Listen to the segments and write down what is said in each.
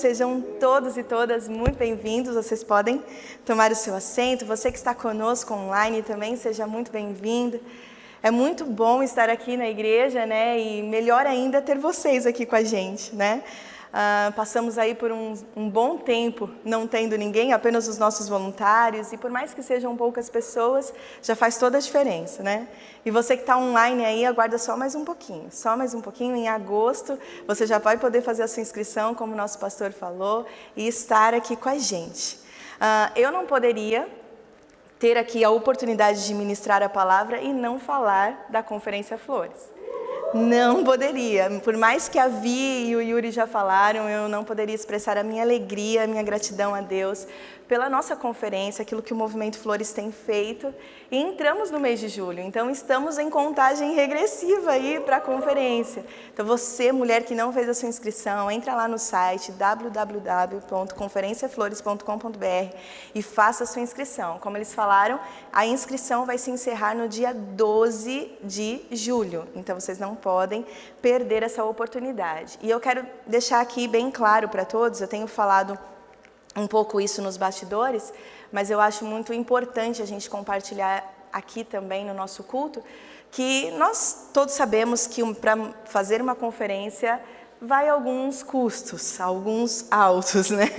sejam todos e todas muito bem-vindos. Vocês podem tomar o seu assento. Você que está conosco online também, seja muito bem-vindo. É muito bom estar aqui na igreja, né? E melhor ainda ter vocês aqui com a gente, né? Passamos aí por um bom tempo não tendo ninguém, apenas os nossos voluntários, e por mais que sejam poucas pessoas, já faz toda a diferença, né? E você que está online aí, aguarda só mais um pouquinho, em agosto você já vai poder fazer a sua inscrição, como o nosso pastor falou, e estar aqui com a gente. Eu não poderia ter aqui a oportunidade de ministrar a palavra e não falar da Conferência Flores. Não poderia, por mais que a Vi e o Yuri já falaram, eu não poderia expressar a minha alegria, a minha gratidão a Deus pela nossa conferência, aquilo que o Movimento Flores tem feito. E entramos no mês de julho, então estamos em contagem regressiva aí para a conferência. Então você, mulher que não fez a sua inscrição, entra lá no site www.conferenciaflores.com.br e faça a sua inscrição. Como eles falaram, a inscrição vai se encerrar no dia 12 de julho, então vocês não podem perder essa oportunidade. E eu quero deixar aqui bem claro para todos, eu tenho falado um pouco isso nos bastidores, mas eu acho muito importante a gente compartilhar aqui também no nosso culto, que nós todos sabemos que para fazer uma conferência vai alguns custos, alguns altos, né?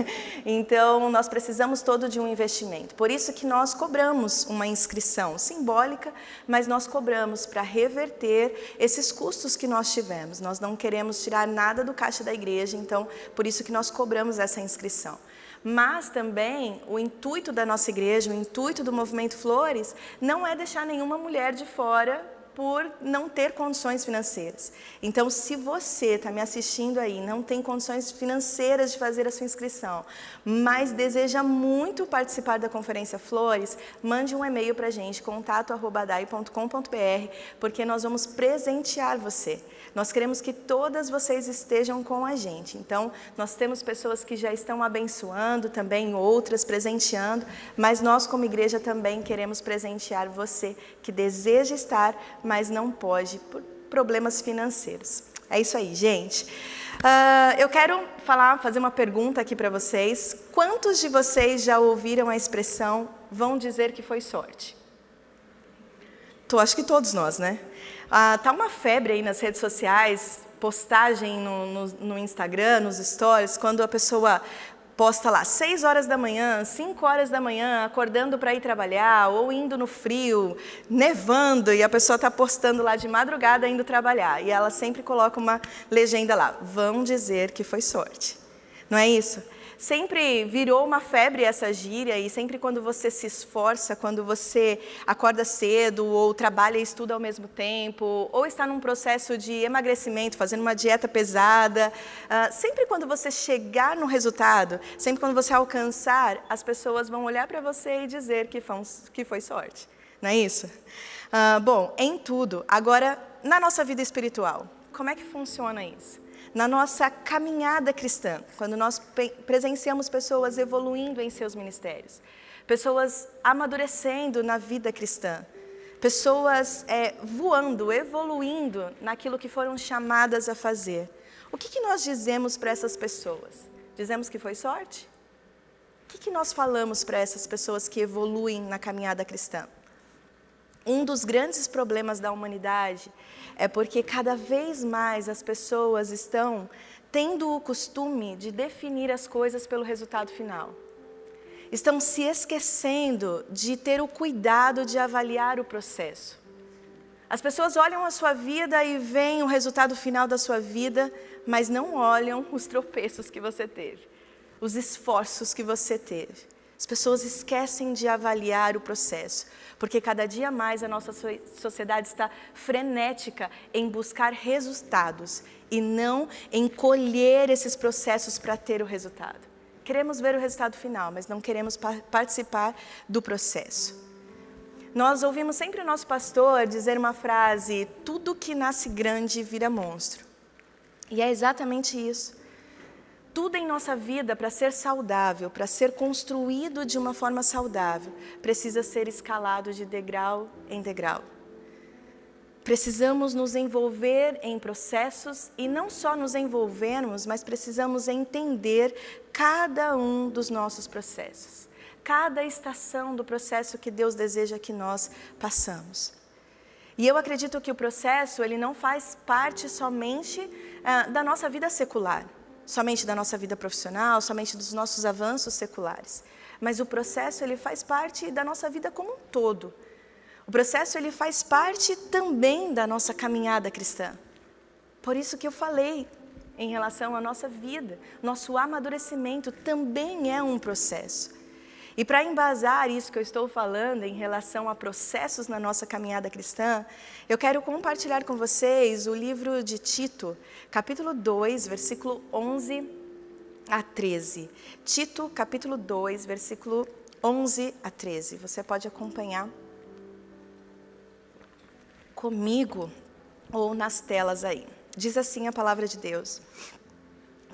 Então, nós precisamos todo de um investimento. Por isso que nós cobramos uma inscrição simbólica, mas nós cobramos para reverter esses custos que nós tivemos. Nós não queremos tirar nada do caixa da igreja, então, por isso que nós cobramos essa inscrição. Mas também o intuito da nossa igreja, o intuito do Movimento Flores, não é deixar nenhuma mulher de fora por não ter condições financeiras. Então, se você está me assistindo aí, não tem condições financeiras de fazer a sua inscrição, mas deseja muito participar da Conferência Flores, mande um e-mail para a gente, contato@adai.com.br, porque nós vamos presentear você. Nós queremos que todas vocês estejam com a gente. Então, nós temos pessoas que já estão abençoando, também outras presenteando, mas nós como igreja também queremos presentear você que deseja estar, mas não pode por problemas financeiros. É isso aí, gente. Eu quero fazer uma pergunta aqui para vocês. Quantos de vocês já ouviram a expressão "vão dizer que foi sorte"? Acho que todos nós, né? Tá uma febre aí nas redes sociais, postagem no Instagram, nos stories, quando a pessoa posta lá 6 horas da manhã, 5 horas da manhã, acordando para ir trabalhar, ou indo no frio, nevando, e a pessoa está postando lá de madrugada indo trabalhar. E ela sempre coloca uma legenda lá, "vão dizer que foi sorte". Não é isso? Sempre virou uma febre essa gíria, e sempre quando você se esforça, quando você acorda cedo, ou trabalha e estuda ao mesmo tempo, ou está num processo de emagrecimento, fazendo uma dieta pesada, sempre quando você chegar no resultado, sempre quando você alcançar, as pessoas vão olhar para você e dizer que foi sorte. Não é isso? Bom, em tudo. Agora, na nossa vida espiritual, como é que funciona isso? Na nossa caminhada cristã, quando nós presenciamos pessoas evoluindo em seus ministérios, pessoas amadurecendo na vida cristã, pessoas voando, evoluindo naquilo que foram chamadas a fazer. O que nós dizemos para essas pessoas? Dizemos que foi sorte? O que nós falamos para essas pessoas que evoluem na caminhada cristã? Um dos grandes problemas da humanidade é porque cada vez mais as pessoas estão tendo o costume de definir as coisas pelo resultado final. Estão se esquecendo de ter o cuidado de avaliar o processo. As pessoas olham a sua vida e veem o resultado final da sua vida, mas não olham os tropeços que você teve, os esforços que você teve. As pessoas esquecem de avaliar o processo, porque cada dia mais a nossa sociedade está frenética em buscar resultados e não em colher esses processos para ter o resultado. Queremos ver o resultado final, mas não queremos participar do processo. Nós ouvimos sempre o nosso pastor dizer uma frase: "Tudo que nasce grande vira monstro". E é exatamente isso. Tudo em nossa vida, para ser saudável, para ser construído de uma forma saudável, precisa ser escalado de degrau em degrau. Precisamos nos envolver em processos e não só nos envolvermos, mas precisamos entender cada um dos nossos processos. Cada estação do processo que Deus deseja que nós passamos. E eu acredito que o processo, ele não faz parte somente da nossa vida secular, somente da nossa vida profissional, somente dos nossos avanços seculares. Mas o processo, ele faz parte da nossa vida como um todo. O processo, ele faz parte também da nossa caminhada cristã. Por isso que eu falei em relação à nossa vida, nosso amadurecimento também é um processo. E para embasar isso que eu estou falando em relação a processos na nossa caminhada cristã, eu quero compartilhar com vocês o livro de Tito, capítulo 2, versículo 11 a 13. Tito, capítulo 2, versículo 11 a 13. Você pode acompanhar comigo ou nas telas aí. Diz assim a palavra de Deus.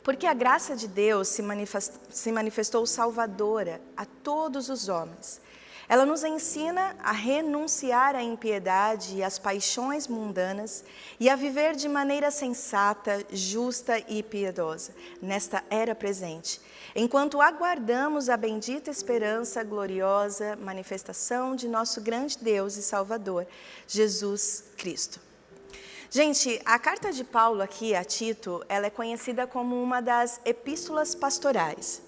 Porque a graça de Deus se manifestou salvadora a todos os homens. Ela nos ensina a renunciar à impiedade e às paixões mundanas e a viver de maneira sensata, justa e piedosa, nesta era presente, enquanto aguardamos a bendita esperança, gloriosa manifestação de nosso grande Deus e Salvador, Jesus Cristo. Gente, a carta de Paulo aqui a Tito, ela é conhecida como uma das epístolas pastorais.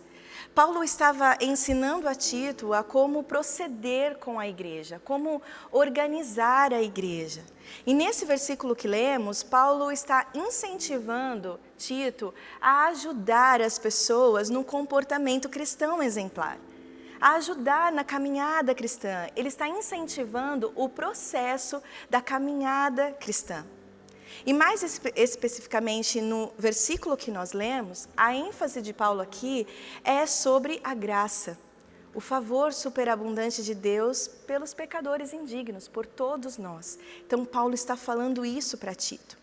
Paulo estava ensinando a Tito a como proceder com a igreja, como organizar a igreja. E nesse versículo que lemos, Paulo está incentivando Tito a ajudar as pessoas no comportamento cristão exemplar, a ajudar na caminhada cristã. Ele está incentivando o processo da caminhada cristã. E mais especificamente no versículo que nós lemos, a ênfase de Paulo aqui é sobre a graça, o favor superabundante de Deus pelos pecadores indignos, por todos nós. Então Paulo está falando isso para Tito.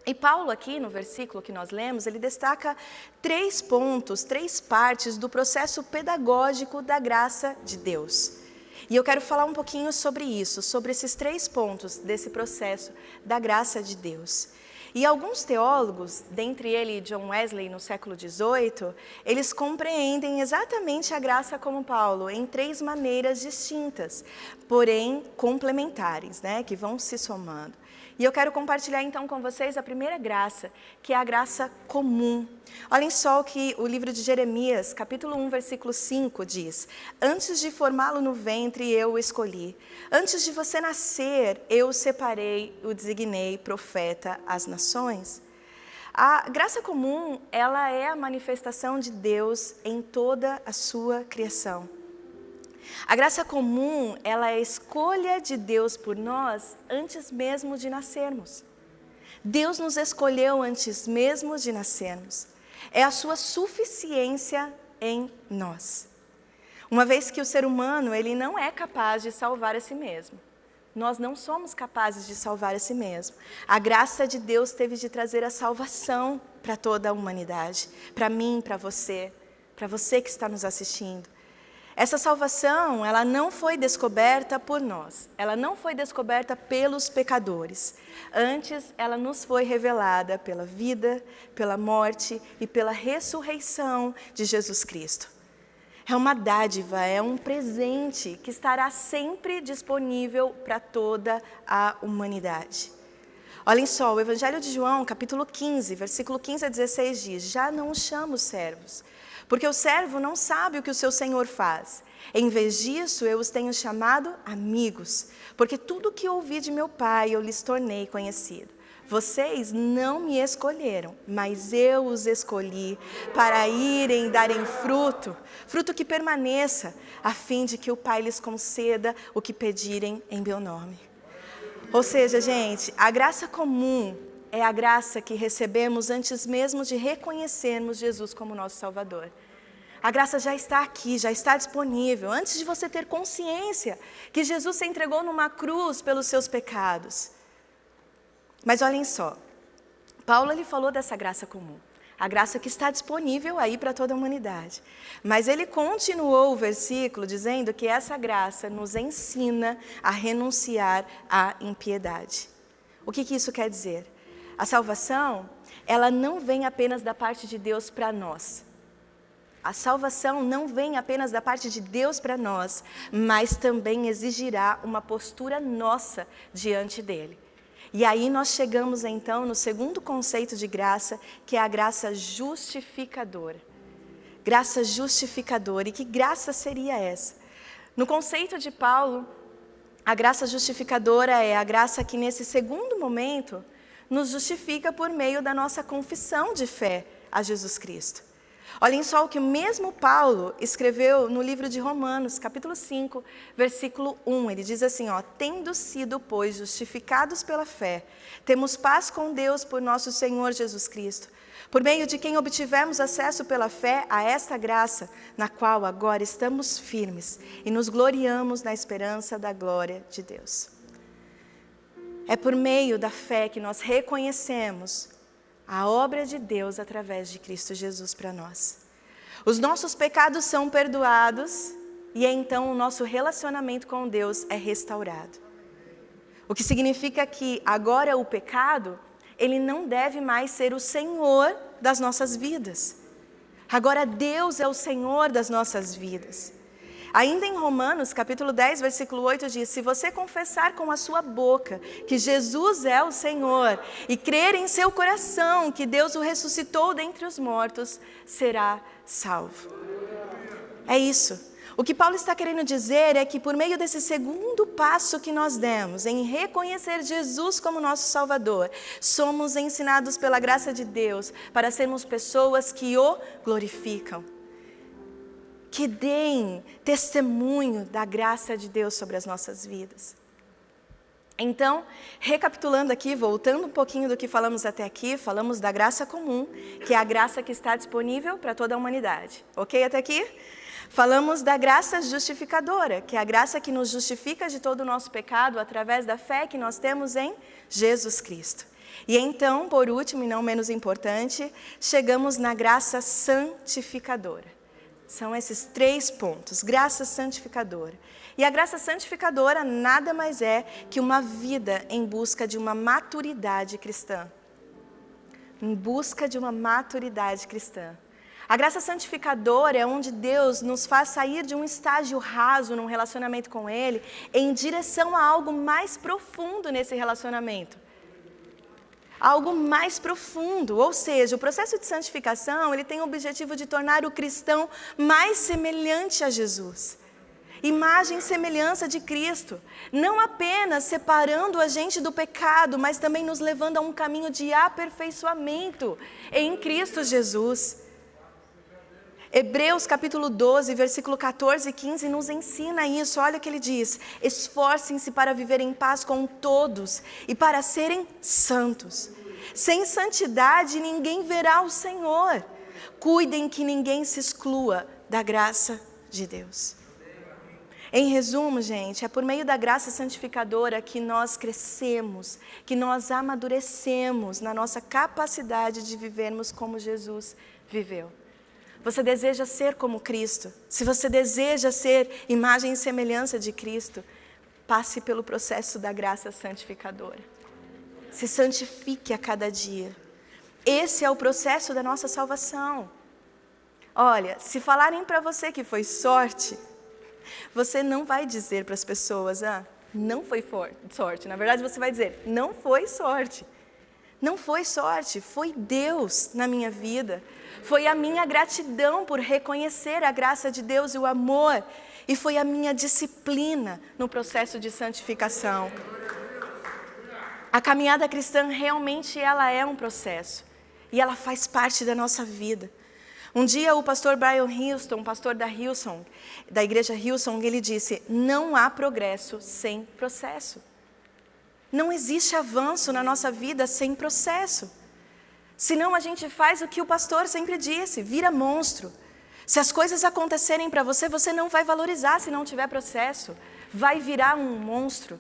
E Paulo aqui no versículo que nós lemos, ele destaca 3 pontos, 3 partes do processo pedagógico da graça de Deus. E eu quero falar um pouquinho sobre isso, sobre esses 3 pontos desse processo da graça de Deus. E alguns teólogos, dentre eles John Wesley no século XVIII, eles compreendem exatamente a graça como Paulo em 3 maneiras distintas, porém complementares, que vão se somando. E eu quero compartilhar então com vocês a primeira graça, que é a graça comum. Olhem só o que o livro de Jeremias, capítulo 1, versículo 5 diz: Antes de formá-lo no ventre eu o escolhi, antes de você nascer eu o separei, o designei profeta às nações. A graça comum, ela é a manifestação de Deus em toda a sua criação. A graça comum, ela é a escolha de Deus por nós antes mesmo de nascermos. Deus nos escolheu antes mesmo de nascermos. É a sua suficiência em nós. Uma vez que o ser humano, ele não é capaz de salvar a si mesmo. Nós não somos capazes de salvar a si mesmo. A graça de Deus teve de trazer a salvação para toda a humanidade. Para mim, para você que está nos assistindo. Essa salvação, ela não foi descoberta por nós, ela não foi descoberta pelos pecadores. Antes, ela nos foi revelada pela vida, pela morte e pela ressurreição de Jesus Cristo. É uma dádiva, é um presente que estará sempre disponível para toda a humanidade. Olhem só, o Evangelho de João, capítulo 15, versículo 15 a 16 diz: Já não os chamo servos, porque o servo não sabe o que o seu senhor faz. Em vez disso, eu os tenho chamado amigos, porque tudo o que ouvi de meu Pai eu lhes tornei conhecido. Vocês não me escolheram, mas eu os escolhi para irem darem fruto, fruto que permaneça, a fim de que o Pai lhes conceda o que pedirem em meu nome. Ou seja, gente, a graça comum é a graça que recebemos antes mesmo de reconhecermos Jesus como nosso Salvador. A graça já está aqui, já está disponível, antes de você ter consciência que Jesus se entregou numa cruz pelos seus pecados. Mas olhem só, Paulo ele falou dessa graça comum, a graça que está disponível aí para toda a humanidade. Mas ele continuou o versículo dizendo que essa graça nos ensina a renunciar à impiedade. O que isso quer dizer? A salvação, ela não vem apenas da parte de Deus para nós. A salvação não vem apenas da parte de Deus para nós, mas também exigirá uma postura nossa diante dele. E aí nós chegamos então no segundo conceito de graça, que é a graça justificadora. Graça justificadora. E que graça seria essa? No conceito de Paulo, a graça justificadora é a graça que nesse segundo momento nos justifica por meio da nossa confissão de fé a Jesus Cristo. Olhem só o que o mesmo Paulo escreveu no livro de Romanos, capítulo 5, versículo 1. Ele diz assim, tendo sido, pois, justificados pela fé, temos paz com Deus por nosso Senhor Jesus Cristo, por meio de quem obtivemos acesso pela fé a esta graça, na qual agora estamos firmes e nos gloriamos na esperança da glória de Deus. É por meio da fé que nós reconhecemos a obra de Deus através de Cristo Jesus para nós. Os nossos pecados são perdoados e então o nosso relacionamento com Deus é restaurado. O que significa que agora o pecado, ele não deve mais ser o Senhor das nossas vidas. Agora Deus é o Senhor das nossas vidas. Ainda em Romanos, capítulo 10, versículo 8, diz, se você confessar com a sua boca que Jesus é o Senhor e crer em seu coração que Deus o ressuscitou dentre os mortos, será salvo. É isso. O que Paulo está querendo dizer é que por meio desse segundo passo que nós demos, em reconhecer Jesus como nosso Salvador, somos ensinados pela graça de Deus para sermos pessoas que o glorificam. Que deem testemunho da graça de Deus sobre as nossas vidas. Então, recapitulando aqui, voltando um pouquinho do que falamos até aqui, falamos da graça comum, que é a graça que está disponível para toda a humanidade. Ok até aqui? Falamos da graça justificadora, que é a graça que nos justifica de todo o nosso pecado através da fé que nós temos em Jesus Cristo. E então, por último e não menos importante, chegamos na graça santificadora. São esses 3 pontos, graça santificadora. E a graça santificadora nada mais é que uma vida em busca de uma maturidade cristã. Em busca de uma maturidade cristã. A graça santificadora é onde Deus nos faz sair de um estágio raso num relacionamento com Ele, em direção a algo mais profundo nesse relacionamento. Algo mais profundo, ou seja, o processo de santificação, ele tem o objetivo de tornar o cristão mais semelhante a Jesus. Imagem e semelhança de Cristo, não apenas separando a gente do pecado, mas também nos levando a um caminho de aperfeiçoamento em Cristo Jesus. Hebreus capítulo 12, versículo 14 e 15 nos ensina isso. Olha o que ele diz: esforcem-se para viver em paz com todos e para serem santos. Sem santidade ninguém verá o Senhor. Cuidem que ninguém se exclua da graça de Deus. Em resumo, gente, é por meio da graça santificadora que nós crescemos, que nós amadurecemos na nossa capacidade de vivermos como Jesus viveu. Você deseja ser como Cristo? Se você deseja ser imagem e semelhança de Cristo, passe pelo processo da graça santificadora. Se santifique a cada dia. Esse é o processo da nossa salvação. Olha, se falarem para você que foi sorte, você não vai dizer para as pessoas, não foi sorte. Na verdade, você vai dizer, não foi sorte. Não foi sorte, foi Deus na minha vida. Foi a minha gratidão por reconhecer a graça de Deus e o amor. E foi a minha disciplina no processo de santificação. A caminhada cristã realmente ela é um processo. E ela faz parte da nossa vida. Um dia o pastor Brian Houston, pastor da igreja Hillsong, ele disse, não há progresso sem processo. Não existe avanço na nossa vida sem processo. Senão a gente faz o que o pastor sempre disse, vira monstro. Se as coisas acontecerem para você, você não vai valorizar se não tiver processo. Vai virar um monstro.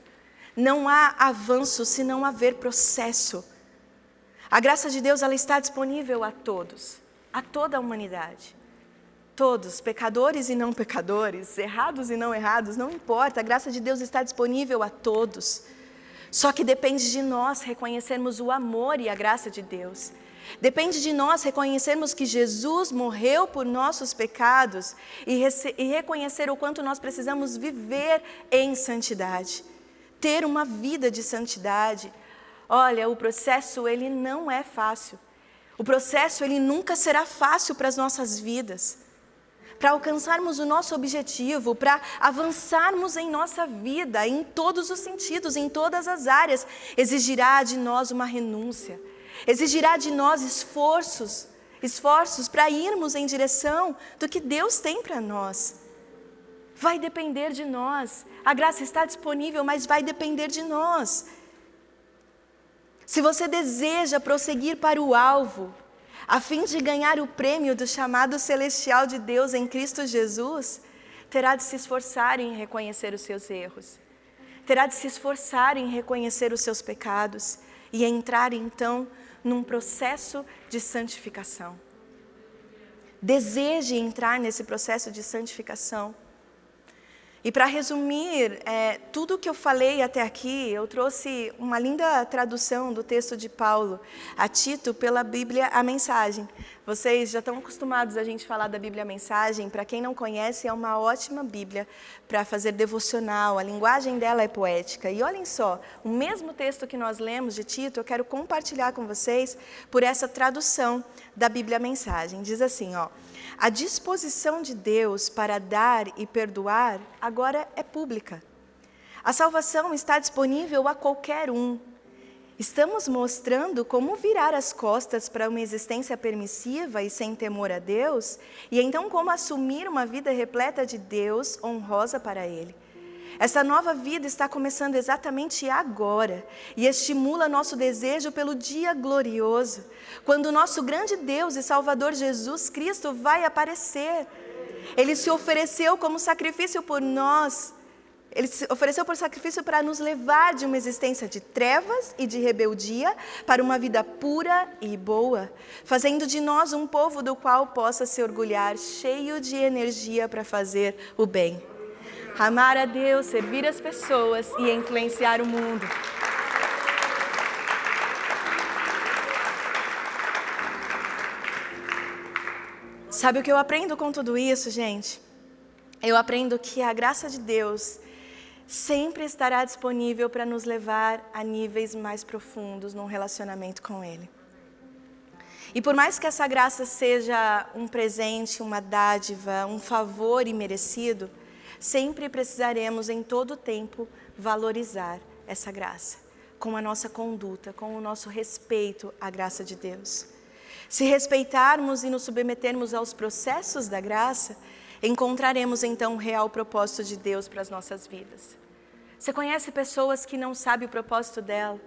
Não há avanço se não haver processo. A graça de Deus ela está disponível a todos, a toda a humanidade. Todos, pecadores e não pecadores, errados e não errados, não importa. A graça de Deus está disponível a todos. Só que depende de nós reconhecermos o amor e a graça de Deus. Depende de nós reconhecermos que Jesus morreu por nossos pecados e reconhecer o quanto nós precisamos viver em santidade. Ter uma vida de santidade. Olha, o processo ele não é fácil. O processo ele nunca será fácil para as nossas vidas. Para alcançarmos o nosso objetivo, para avançarmos em nossa vida, em todos os sentidos, em todas as áreas, exigirá de nós uma renúncia. Exigirá de nós esforços para irmos em direção do que Deus tem para nós. Vai depender de nós. A graça está disponível, mas vai depender de nós. Se você deseja prosseguir para o alvo, a fim de ganhar o prêmio do chamado celestial de Deus em Cristo Jesus, terá de se esforçar em reconhecer os seus erros. Terá de se esforçar em reconhecer os seus pecados e entrar então num processo de santificação. Deseje entrar nesse processo de santificação. E para resumir tudo o que eu falei até aqui, eu trouxe uma linda tradução do texto de Paulo a Tito pela Bíblia A Mensagem. Vocês já estão acostumados a gente falar da Bíblia A Mensagem. Para quem não conhece, é uma ótima Bíblia para fazer devocional. A linguagem dela é poética. E olhem só, o mesmo texto que nós lemos de Tito, eu quero compartilhar com vocês por essa tradução da Bíblia A Mensagem. Diz assim, ó. A disposição de Deus para dar e perdoar agora é pública. A salvação está disponível a qualquer um. Estamos mostrando como virar as costas para uma existência permissiva e sem temor a Deus, e então como assumir uma vida repleta de Deus, honrosa para Ele. Essa nova vida está começando exatamente agora e estimula nosso desejo pelo dia glorioso, quando o nosso grande Deus e Salvador Jesus Cristo vai aparecer. Ele se ofereceu como sacrifício por nós. Ele se ofereceu por sacrifício para nos levar de uma existência de trevas e de rebeldia para uma vida pura e boa, fazendo de nós um povo do qual possa se orgulhar, cheio de energia para fazer o bem. Amar a Deus, servir as pessoas e influenciar o mundo. Sabe o que eu aprendo com tudo isso, gente? Eu aprendo que a graça de Deus sempre estará disponível para nos levar a níveis mais profundos num relacionamento com Ele. E por mais que essa graça seja um presente, uma dádiva, um favor imerecido, sempre precisaremos em todo tempo valorizar essa graça, com a nossa conduta, com o nosso respeito à graça de Deus. Se respeitarmos e nos submetermos aos processos da graça, encontraremos então o real propósito de Deus para as nossas vidas. Você conhece pessoas que não sabem o propósito dela?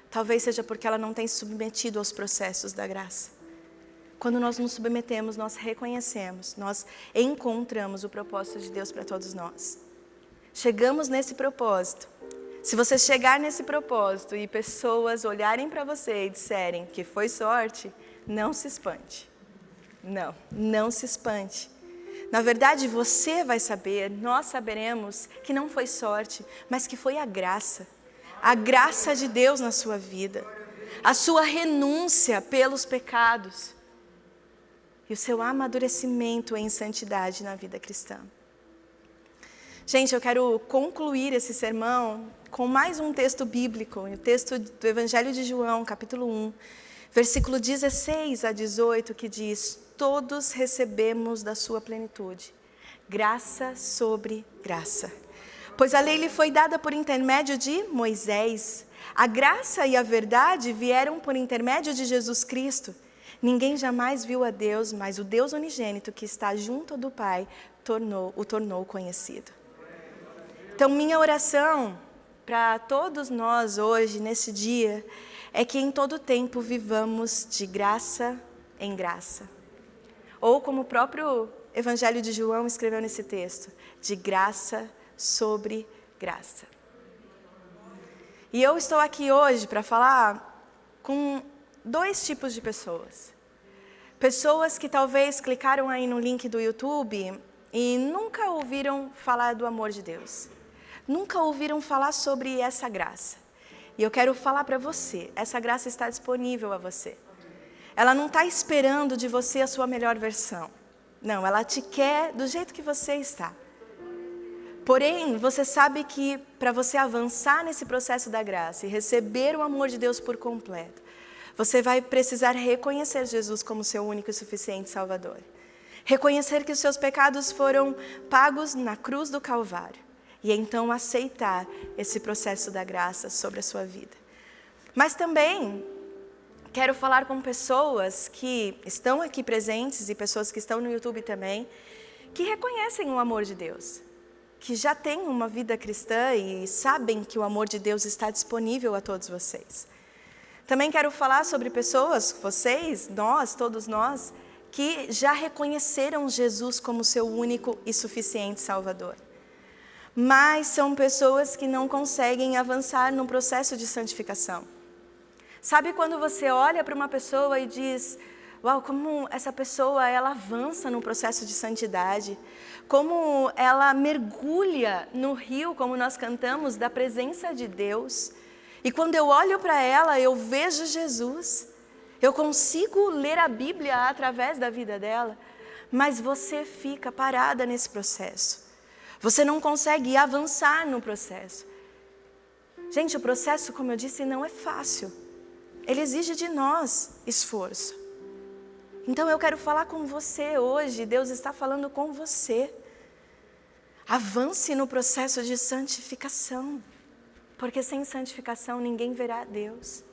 Talvez seja porque ela não tem se submetido aos processos da graça. Quando nós nos submetemos, nós reconhecemos, nós encontramos o propósito de Deus para todos nós. Chegamos nesse propósito. Se você chegar nesse propósito e pessoas olharem para você e disserem que foi sorte, não se espante. Não se espante. Na verdade, você vai saber, nós saberemos que não foi sorte, mas que foi a graça de Deus na sua vida, a sua renúncia pelos pecados e o seu amadurecimento em santidade na vida cristã. Gente, eu quero concluir esse sermão com mais um texto bíblico, o texto do Evangelho de João, capítulo 1, versículo 16 a 18, que diz: todos recebemos da sua plenitude, graça sobre graça. Pois a lei lhe foi dada por intermédio de Moisés, a graça e a verdade vieram por intermédio de Jesus Cristo. Ninguém jamais viu a Deus, mas o Deus unigênito que está junto do Pai o tornou conhecido. Então, minha oração para todos nós hoje, nesse dia, é que em todo tempo vivamos de graça em graça. Ou como o próprio Evangelho de João escreveu nesse texto, de graça sobre graça. E eu estou aqui hoje para falar com dois tipos de pessoas. Pessoas que talvez clicaram aí no link do YouTube e nunca ouviram falar do amor de Deus. Nunca ouviram falar sobre essa graça. E eu quero falar para você, essa graça está disponível a você. Ela não está esperando de você a sua melhor versão. Não, ela te quer do jeito que você está. Porém, você sabe que para você avançar nesse processo da graça e receber o amor de Deus por completo, você vai precisar reconhecer Jesus como seu único e suficiente Salvador. Reconhecer que os seus pecados foram pagos na cruz do Calvário. E então aceitar esse processo da graça sobre a sua vida. Mas também quero falar com pessoas que estão aqui presentes e pessoas que estão no YouTube também, que reconhecem o amor de Deus, que já têm uma vida cristã e sabem que o amor de Deus está disponível a todos vocês. Também quero falar sobre pessoas, vocês, nós, todos nós, que já reconheceram Jesus como seu único e suficiente Salvador. Mas são pessoas que não conseguem avançar no processo de santificação. Sabe quando você olha para uma pessoa e diz, uau, como essa pessoa ela avança no processo de santidade, como ela mergulha no rio, como nós cantamos, da presença de Deus. E quando eu olho para ela, eu vejo Jesus, eu consigo ler a Bíblia através da vida dela, mas você fica parada nesse processo. Você não consegue avançar no processo. Gente, o processo, como eu disse, não é fácil. Ele exige de nós esforço. Então eu quero falar com você hoje, Deus está falando com você. Avance no processo de santificação, porque sem santificação ninguém verá Deus.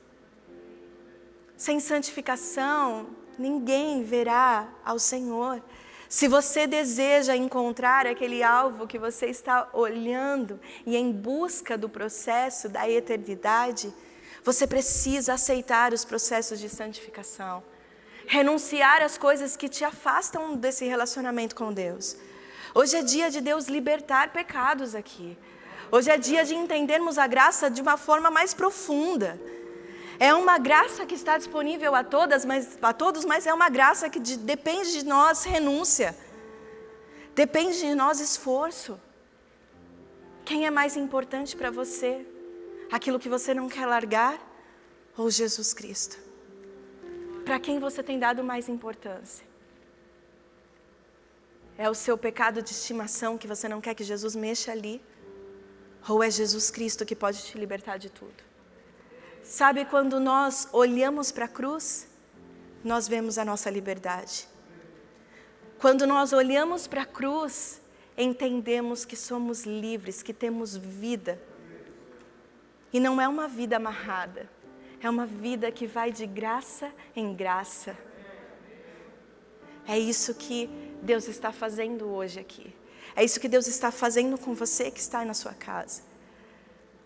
Sem santificação ninguém verá ao Senhor. Se você deseja encontrar aquele alvo que você está olhando e em busca do processo da eternidade, você precisa aceitar os processos de santificação. Renunciar às coisas que te afastam desse relacionamento com Deus. Hoje é dia de Deus libertar pecados aqui. Hoje é dia de entendermos a graça de uma forma mais profunda. É uma graça que está disponível a todos, mas é uma graça que depende de nós renúncia. Depende de nós esforço. Quem é mais importante para você? Aquilo que você não quer largar ou Jesus Cristo? Para quem você tem dado mais importância? É o seu pecado de estimação que você não quer que Jesus mexa ali? Ou é Jesus Cristo que pode te libertar de tudo? Sabe, quando nós olhamos para a cruz, nós vemos a nossa liberdade. Quando nós olhamos para a cruz, entendemos que somos livres, que temos vida. E não é uma vida amarrada, é uma vida que vai de graça em graça. É isso que Deus está fazendo hoje aqui. É isso que Deus está fazendo com você que está na sua casa.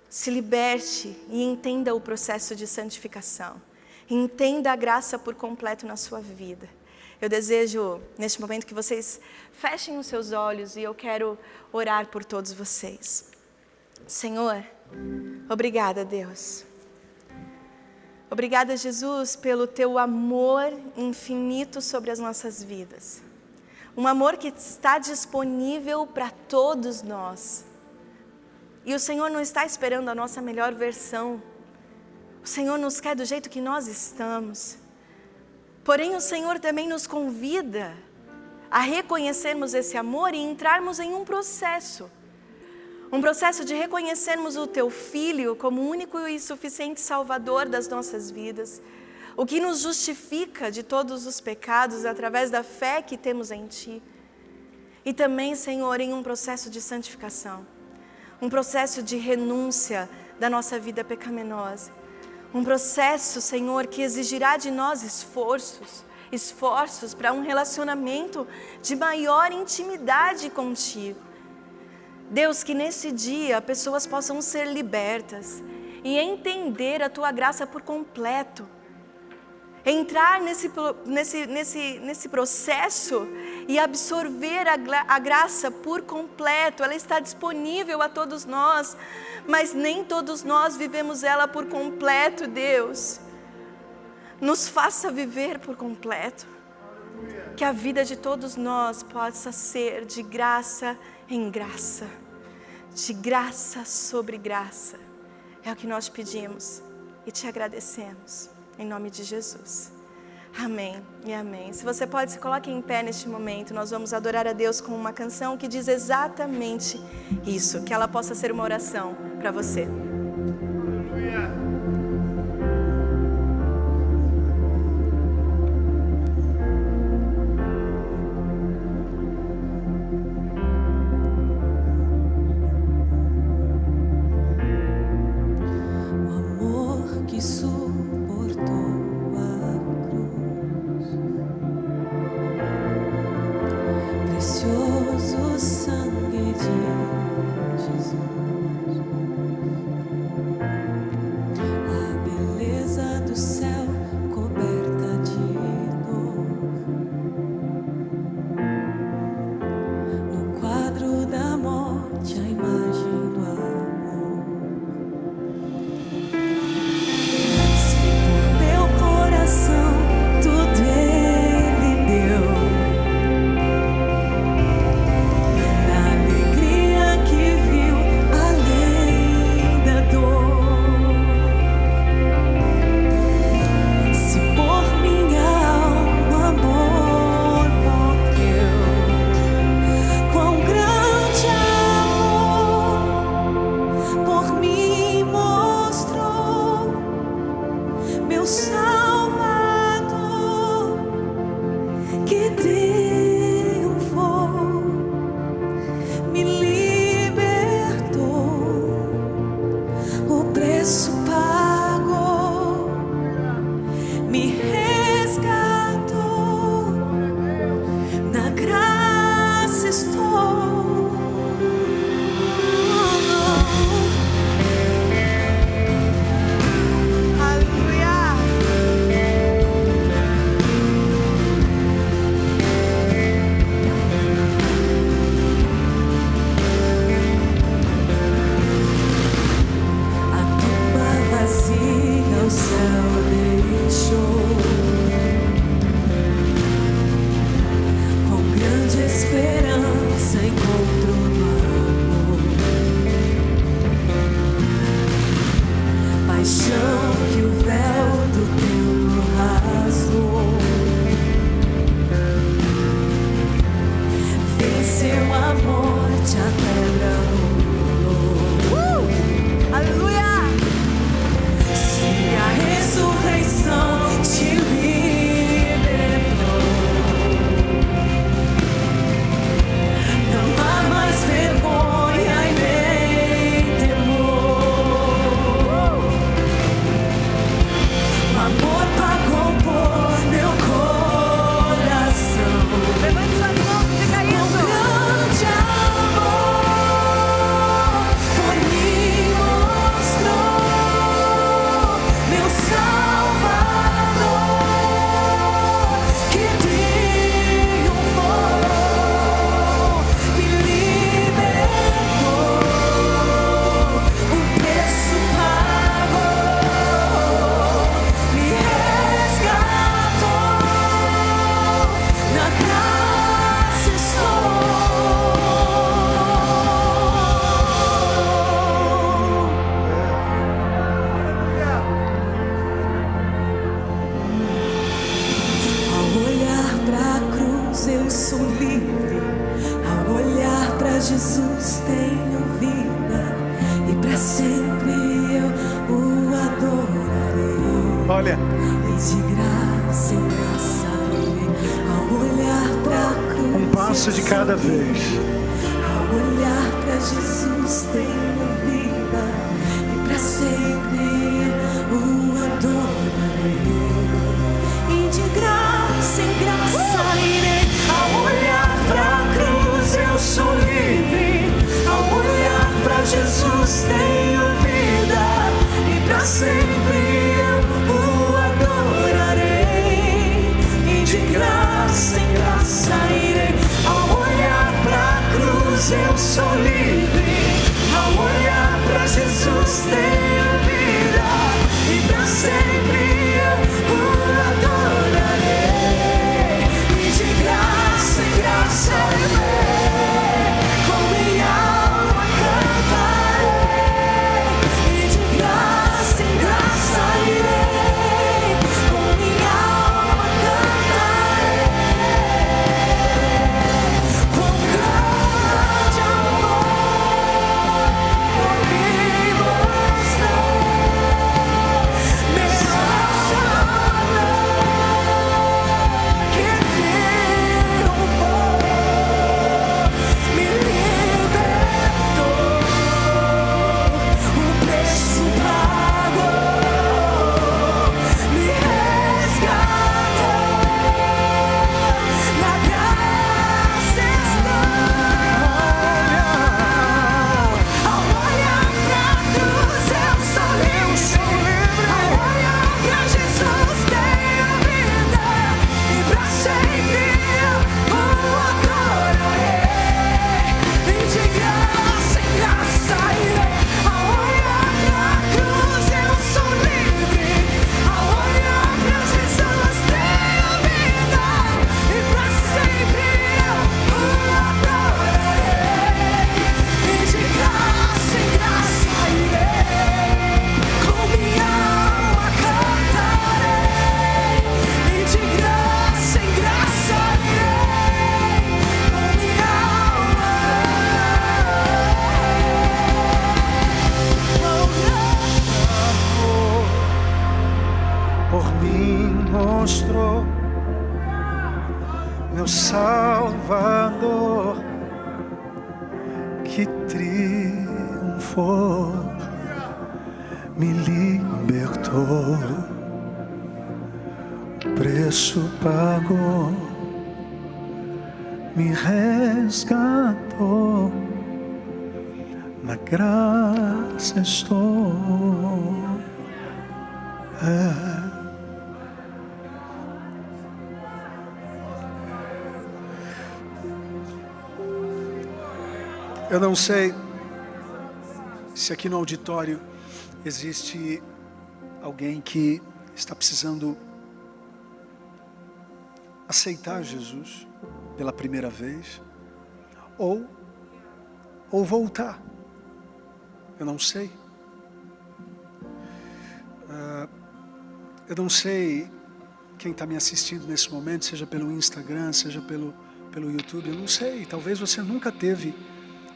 Se liberte e entenda o processo de santificação. Entenda a graça por completo na sua vida. Eu desejo, neste momento, que vocês fechem os seus olhos e eu quero orar por todos vocês. Senhor, obrigada, Deus. Obrigada, Jesus, pelo teu amor infinito sobre as nossas vidas. Um amor que está disponível para todos nós. E o Senhor não está esperando a nossa melhor versão. O Senhor nos quer do jeito que nós estamos. Porém, o Senhor também nos convida a reconhecermos esse amor e entrarmos em um processo. Um processo de reconhecermos o Teu Filho como único e suficiente Salvador das nossas vidas. O que nos justifica de todos os pecados através da fé que temos em Ti. E também, Senhor, em um processo de santificação. Um processo de renúncia da nossa vida pecaminosa. Um processo, Senhor, que exigirá de nós esforços para um relacionamento de maior intimidade contigo. Deus, que nesse dia pessoas possam ser libertas e entender a Tua graça por completo. Entrar nesse processo e absorver a graça por completo. Ela está disponível a todos nós, mas nem todos nós vivemos ela por completo, Deus. Nos faça viver por completo. Que a vida de todos nós possa ser de graça em graça, de graça sobre graça. É o que nós pedimos e te agradecemos, em nome de Jesus. Amém e amém. Se você pode, se coloque em pé neste momento. Nós vamos adorar a Deus com uma canção que diz exatamente isso. Que ela possa ser uma oração para você. Aleluia. Jesus tenho vida e para sempre eu o adorarei. Olha, E de graça em graça irei ao olhar pra cruz. um passo de cada vez. Ao olhar pra Jesus tenho vida e para sempre eu o adorarei. E de graça em graça irei ao olhar pra cruz. Eu sou livre. Ao olhar pra Jesus tenho vida e para sempre eu o adorarei. E de graça em graça irei ao olhar pra cruz. Eu sou livre. Ao olhar pra Jesus tenho vida que triunfou, me libertou, preço pagou, me resgatou, na graça estou. Eu não sei se aqui no auditório existe alguém que está precisando aceitar Jesus pela primeira vez, ou voltar. Eu não sei. Eu não sei quem está me assistindo nesse momento, seja pelo Instagram, seja pelo YouTube, eu não sei. Talvez você nunca teve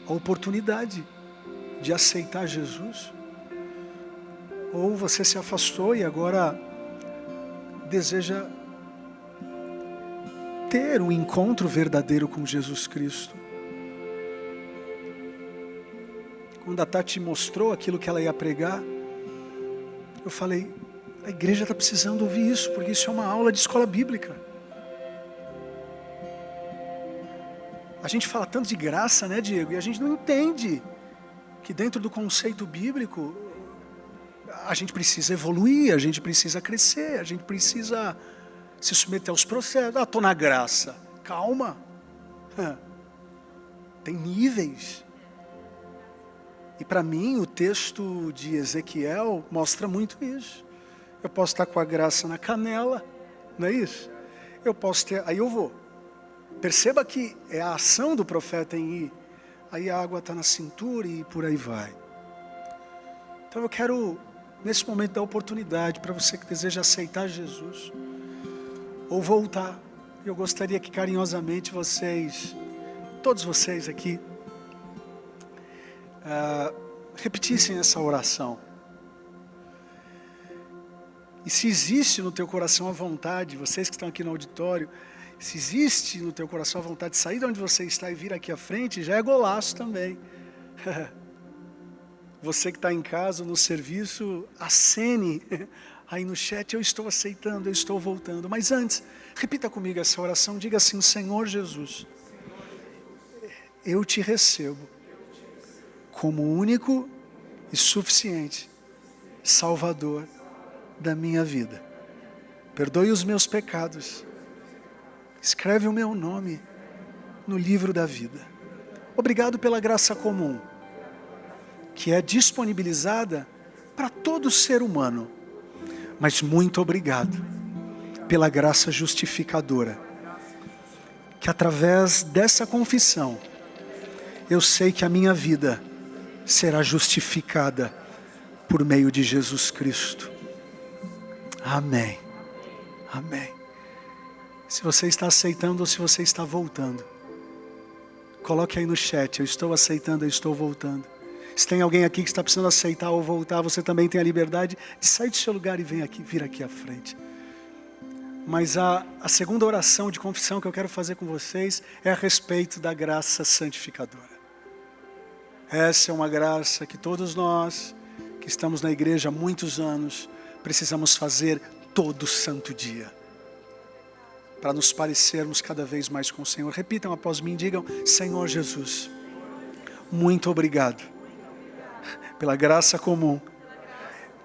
a oportunidade de aceitar Jesus, ou você se afastou e agora deseja ter um encontro verdadeiro com Jesus Cristo. Quando a Tati mostrou aquilo que ela ia pregar, eu falei, a igreja está precisando ouvir isso, porque isso é uma aula de escola bíblica. A gente fala tanto de graça, né, Diego? E a gente não entende que dentro do conceito bíblico, a gente precisa evoluir, a gente precisa crescer, a gente precisa se submeter aos processos. Estou na graça. Calma. Tem níveis. E para mim, o texto de Ezequiel mostra muito isso. Eu posso estar com a graça na canela, não é isso? Eu posso ter, aí eu vou. Perceba que é a ação do profeta em ir. Aí a água está na cintura e por aí vai. Então eu quero, nesse momento, dar oportunidade para você que deseja aceitar Jesus, ou voltar. Eu gostaria que carinhosamente vocês, todos vocês aqui, repetissem essa oração. E se existe no teu coração a vontade, vocês que estão aqui no auditório, se existe no teu coração a vontade de sair de onde você está e vir aqui à frente, já é golaço também. Você que está em casa, no serviço, acene aí no chat, eu estou aceitando, eu estou voltando. Mas antes, repita comigo essa oração, diga assim, Senhor Jesus, eu te recebo como único e suficiente Salvador da minha vida. Perdoe os meus pecados. Escreve o meu nome no livro da vida. Obrigado pela graça comum, que é disponibilizada para todo ser humano. Mas muito obrigado pela graça justificadora, que através dessa confissão, eu sei que a minha vida será justificada por meio de Jesus Cristo. Amém. Amém. Se você está aceitando ou se você está voltando, coloque aí no chat, eu estou aceitando, eu estou voltando. Se tem alguém aqui que está precisando aceitar ou voltar, você também tem a liberdade de sair do seu lugar e vir aqui à frente. Mas a segunda oração de confissão que eu quero fazer com vocês é a respeito da graça santificadora. Essa é uma graça que todos nós, que estamos na igreja há muitos anos, precisamos fazer todo santo dia, para nos parecermos cada vez mais com o Senhor. Repitam após mim, digam, Senhor Jesus, muito obrigado pela graça comum,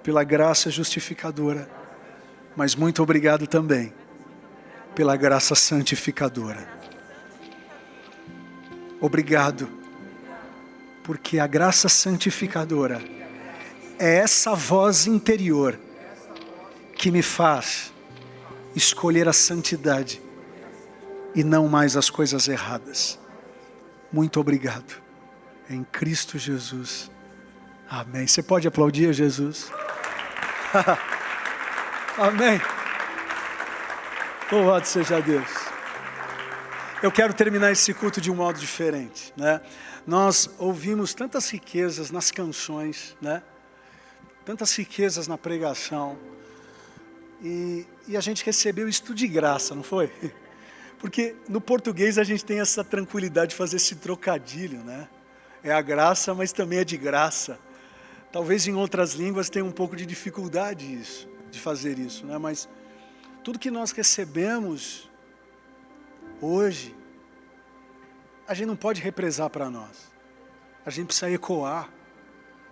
pela graça justificadora, mas muito obrigado também pela graça santificadora. Obrigado, porque a graça santificadora é essa voz interior que me faz escolher a santidade e não mais as coisas erradas. Muito obrigado. Em Cristo Jesus. Amém. Você pode aplaudir a Jesus? Amém. Louvado seja Deus. Eu quero terminar esse culto de um modo diferente, né? Nós ouvimos tantas riquezas nas canções, né? Tantas riquezas na pregação. E a gente recebeu isso tudo de graça, não foi? Porque no português a gente tem essa tranquilidade de fazer esse trocadilho, né? É a graça, mas também é de graça. Talvez em outras línguas tenha um pouco de dificuldade isso, de fazer isso, né? Mas tudo que nós recebemos hoje, a gente não pode represar para nós. A gente precisa ecoar,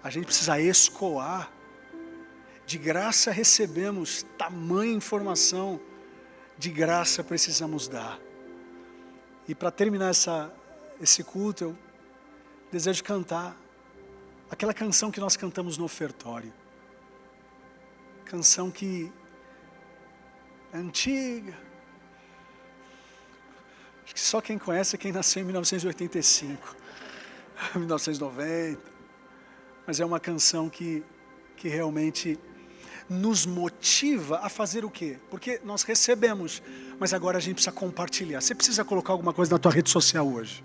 a gente precisa escoar. De graça recebemos tamanha informação, de graça precisamos dar. E para terminar esse culto, eu desejo cantar aquela canção que nós cantamos no ofertório. Canção que é antiga. Acho que só quem conhece é quem nasceu em 1985, 1990. Mas é uma canção que realmente nos motiva a fazer o quê? Porque nós recebemos, mas agora a gente precisa compartilhar. Você precisa colocar alguma coisa na tua rede social hoje.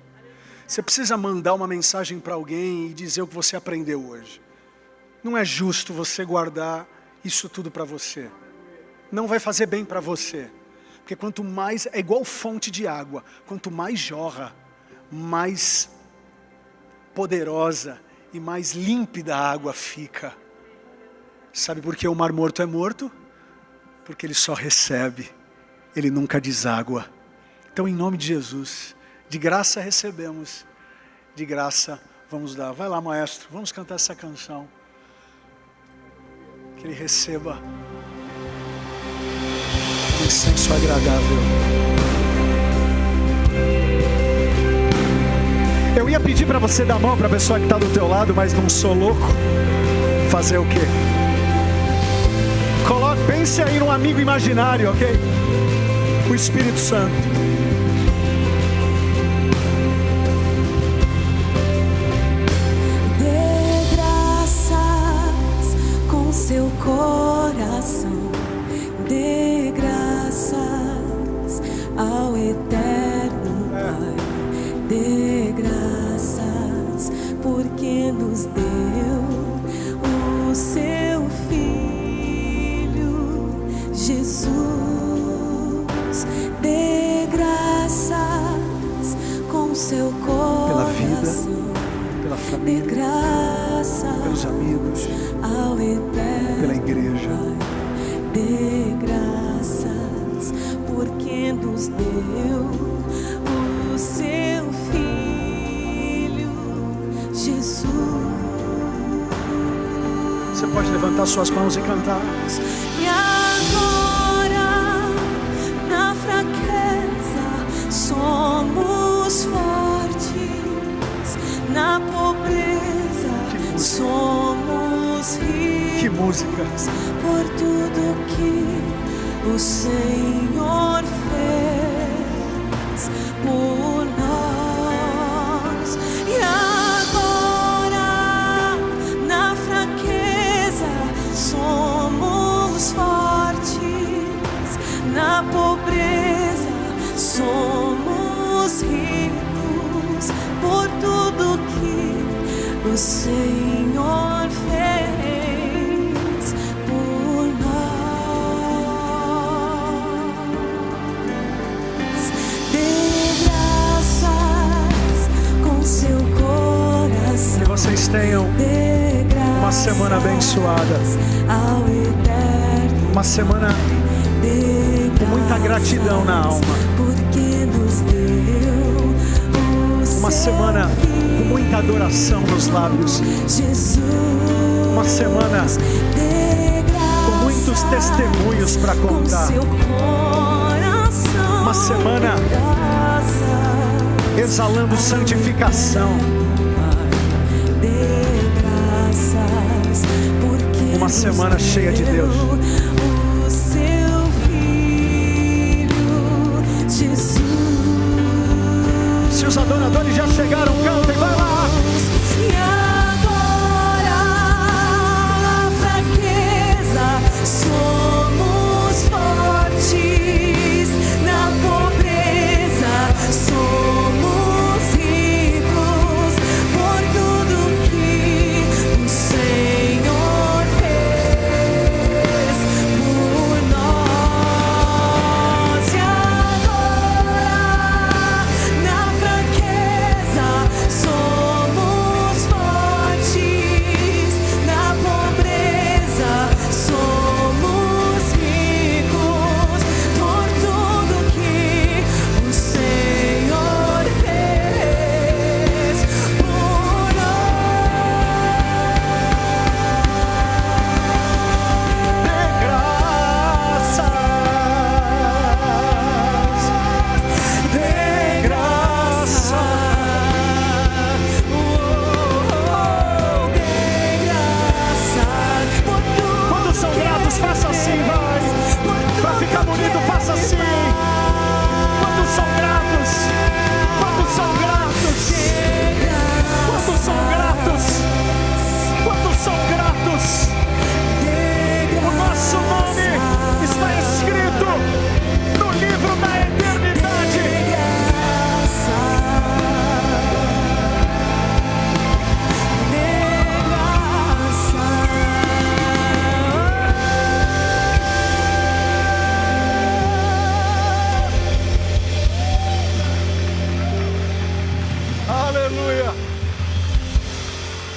Você precisa mandar uma mensagem para alguém e dizer o que você aprendeu hoje. Não é justo você guardar isso tudo para você. Não vai fazer bem para você. Porque quanto mais, é igual fonte de água, quanto mais jorra, mais poderosa e mais límpida a água fica. Sabe por que o Mar Morto é morto? Porque ele só recebe, ele nunca deságua. Então, em nome de Jesus, de graça recebemos, de graça vamos dar. Vai lá, maestro, vamos cantar essa canção. Que ele receba um incenso agradável. Eu ia pedir para você dar a mão para a pessoa que está do teu lado, mas não sou louco. Fazer o quê? Pense aí num amigo imaginário, ok? O Espírito Santo. Dê graças com seu coração. Dê graças ao eterno Pai. Dê graças porque nos deu o seu Filho. Jesus, dê graças com seu coração. Pela vida, pela família, dê graças pelos amigos, ao eterno pela igreja. Pai. Dê graças porque nos deu o seu Filho Jesus. Você pode levantar suas mãos e cantar. E agora, na fraqueza, somos fortes. Na pobreza, somos ricos. Que música! Por tudo que o Senhor fez por nós. E agora, na fraqueza, somos fortes. Na pobreza, somos ricos. Por tudo que o Senhor fez por nós. Dê graças com seu coração. Que vocês tenham uma semana abençoada. Ao eterno, uma semana com muita gratidão na alma. porque nos deu uma semana com muita adoração nos lábios. Jesus, uma semana com muitos testemunhos para contar. Uma semana exalando santificação. Uma semana cheia de Deus. O seu Filho Jesus. Se os adoradores já chegaram, cantem, vai lá. E agora, na fraqueza, somos fortes. Na pobreza, somos ricos. Por tudo que o Senhor fez por nós. E agora, na fraqueza, Aleluia.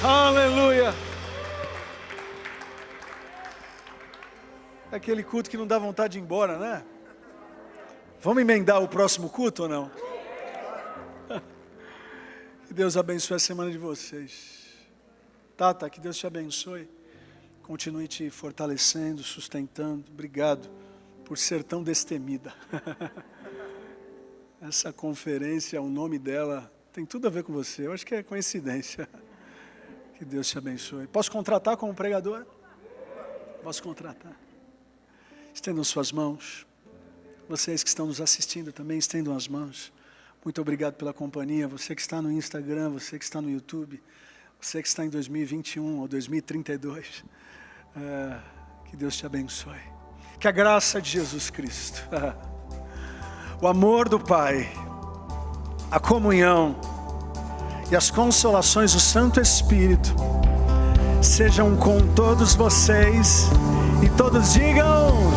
Aleluia. É aquele culto que não dá vontade de ir embora, né? Vamos emendar o próximo culto ou não? Que Deus abençoe a semana de vocês. Tata, que Deus te abençoe. Continue te fortalecendo, sustentando. Obrigado por ser tão destemida. Essa conferência, o nome dela, tem tudo a ver com você. Eu acho que é coincidência. Que Deus te abençoe. Posso contratar como pregador? Posso contratar. Estendam suas mãos. Vocês que estão nos assistindo também, estendam as mãos. Muito obrigado pela companhia. Você que está no Instagram, você que está no YouTube, você que está em 2021 ou 2032. Que Deus te abençoe. Que a graça de Jesus Cristo, o amor do Pai, a comunhão e as consolações do Santo Espírito sejam com todos vocês. E todos digam: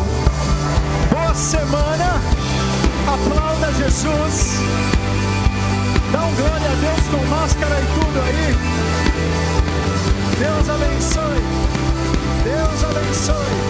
boa semana, aplauda Jesus, dá um glória a Deus com máscara e tudo aí. Deus abençoe, Deus abençoe.